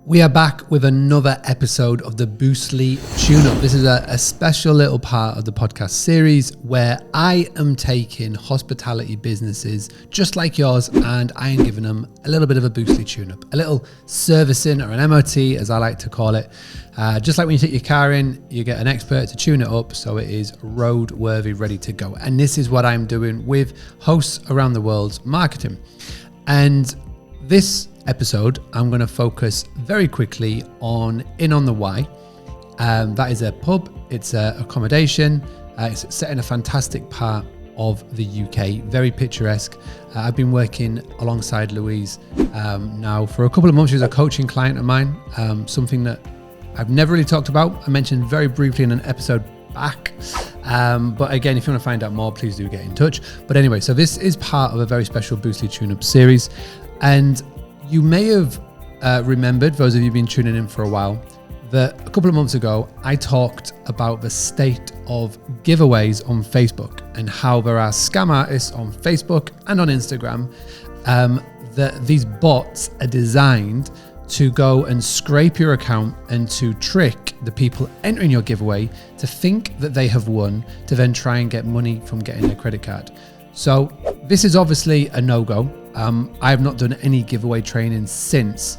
We are back with another episode of the Boostly Tune-Up. This is a special little part of the podcast series where I am taking hospitality businesses just like yours and I am giving them a little bit of a Boostly Tune-Up, a little servicing or an MOT as I like to call it. Just like when you take your car in, you get an expert to tune it up so it is roadworthy, ready to go. And this is what I'm doing with hosts around the world marketing. And this episode, I'm going to focus very quickly on In on the Y. That is a pub, it's accommodation, it's set in a fantastic part of the UK, very picturesque. I've been working alongside Louise now for a couple of months. She's a coaching client of mine, something that I've never really talked about. I mentioned very briefly in an episode back. But again, if you want to find out more, please do get in touch. But anyway, so this is part of a very special Boostly Tune-Up series. And you may have remembered, those of you who've been tuning in for a while, that a couple of months ago, I talked about the state of giveaways on Facebook and how there are scam artists on Facebook and on Instagram, that these bots are designed to go and scrape your account and to trick the people entering your giveaway to think that they have won, to then try and get money from getting their credit card. So this is obviously a no-go. I have not done any giveaway training since,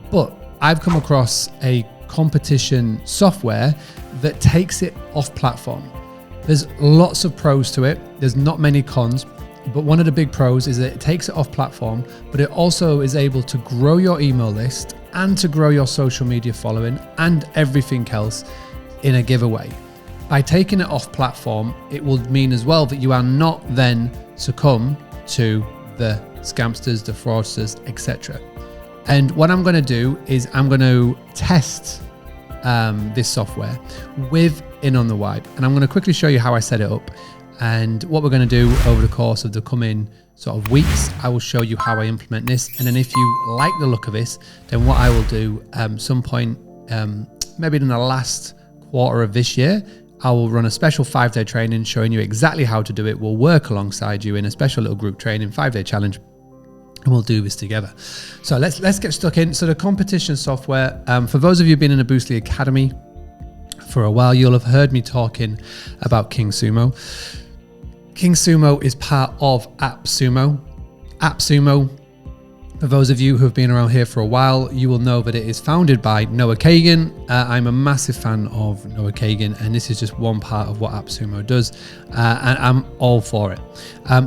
but I've come across a competition software that takes it off platform. There's lots of pros to it. There's not many cons, but one of the big pros is that it takes it off platform, but it also is able to grow your email list and to grow your social media following and everything else in a giveaway. By taking it off platform, it will mean as well that you are not then succumb to the scamsters, the fraudsters, etc. And what I'm going to do is I'm going to test this software with In on the Y, and I'm going to quickly show you how I set it up. And what we're going to do over the course of the coming sort of weeks, I will show you how I implement this. And then if you like the look of this, then what I will do some point, maybe in the last quarter of this year, I will run a special 5-day training showing you exactly how to do it. We'll work alongside you in a special little group training, 5-day challenge, and we'll do this together. So let's get stuck in. So the competition software, for those of you who've been in a Boostly Academy for a while, you'll have heard me talking about Kingsumo. Kingsumo is part of AppSumo. AppSumo, for those of you who have been around here for a while, you will know that it is founded by Noah Kagan. I'm a massive fan of Noah Kagan, and this is just one part of what AppSumo does, and I'm all for it.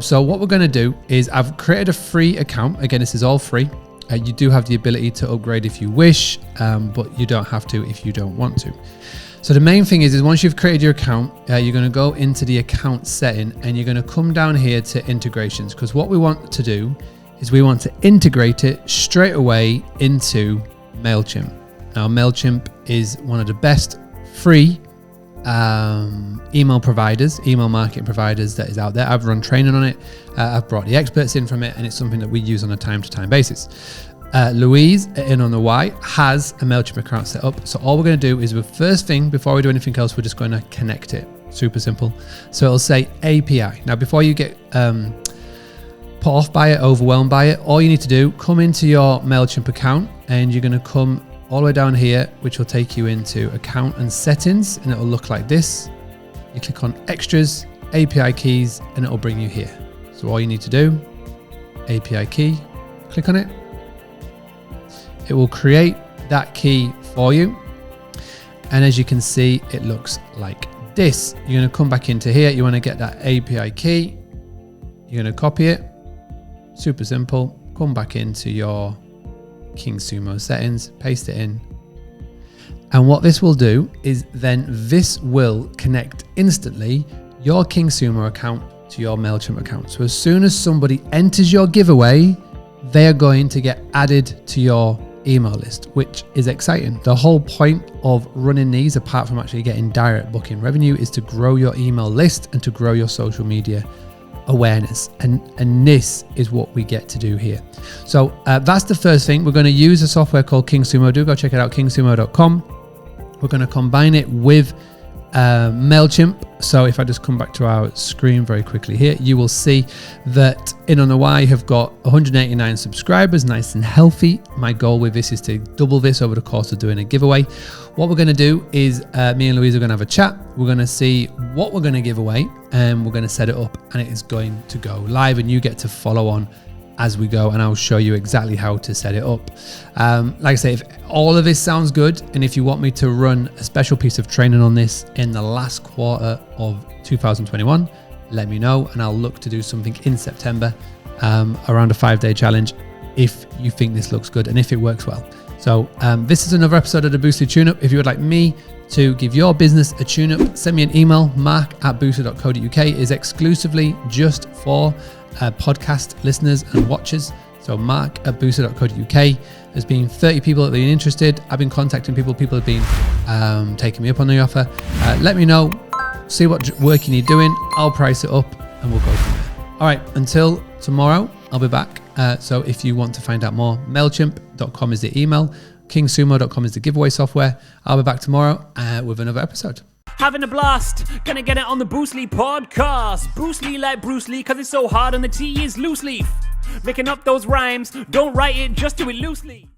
So what we're going to do is I've created a free account. Again, this is all free. You do have the ability to upgrade if you wish, but you don't have to if you don't want to. So the main thing is once you've created your account, you're going to go into the account setting and you're going to come down here to integrations, because what we want to do is we want to integrate it straight away into Mailchimp. Now, Mailchimp is one of the best free email marketing providers that is out there. I've run training on it. I've brought the experts in from it, and it's something that we use on a time-to-time basis. Louise at In on the Y has a Mailchimp account set up. So all we're going to do is the first thing, before we do anything else, we're just going to connect it. Super simple. So it'll say API. Now, before you get put off by it, overwhelmed by it, all you need to do, come into your Mailchimp account and you're going to come all the way down here, which will take you into account and settings, and it'll look like this. You click on extras, API keys, and it'll bring you here. So all you need to do, API key, click on it. It will create that key for you. And as you can see, it looks like this. You're going to come back into here. You want to get that API key. You're going to copy it. Super simple. Come back into your Kingsumo settings, paste it in. And what this will do is then this will connect instantly your Kingsumo account to your Mailchimp account. So as soon as somebody enters your giveaway, they are going to get added to your email list, which is exciting. The whole point of running these, apart from actually getting direct booking revenue, is to grow your email list and to grow your social media awareness, and this is what we get to do here. So that's the first thing. We're going to use a software called Kingsumo. Do go check it out, kingsumo.com. We're going to combine it with Mailchimp. So if I just come back to our screen very quickly here, you will see that In On The Why have got 189 subscribers, nice and healthy. My goal with this is to double this over the course of doing a giveaway. What we're going to do is me and Louise are going to have a chat. We're going to see what we're going to give away, and we're going to set it up, and it is going to go live, and you get to follow on as we go, and I'll show you exactly how to set it up. Like I say, if all of this sounds good, and if you want me to run a special piece of training on this in the last quarter of 2021, let me know, and I'll look to do something in September around a 5-day challenge if you think this looks good and if it works well. So this is another episode of the Boostly Tune-Up. If you would like me to give your business a tune-up, send me an email. mark@boostly.co.uk is exclusively just for podcast listeners and watchers. So mark@boostly.co.uk. There's been 30 people that have been interested. I've been contacting people. People have been taking me up on the offer. Let me know. See what work you need doing. I'll price it up and we'll go from there. All right, until tomorrow, I'll be back. So if you want to find out more, Mailchimp.com is the email. Kingsumo.com is the giveaway software. I'll be back tomorrow with another episode. Having a blast, gonna get it on the Boostly podcast. Boostly like Bruce Lee, cause it's so hard and the T is loose leaf. Making up those rhymes, don't write it, just do it loosely.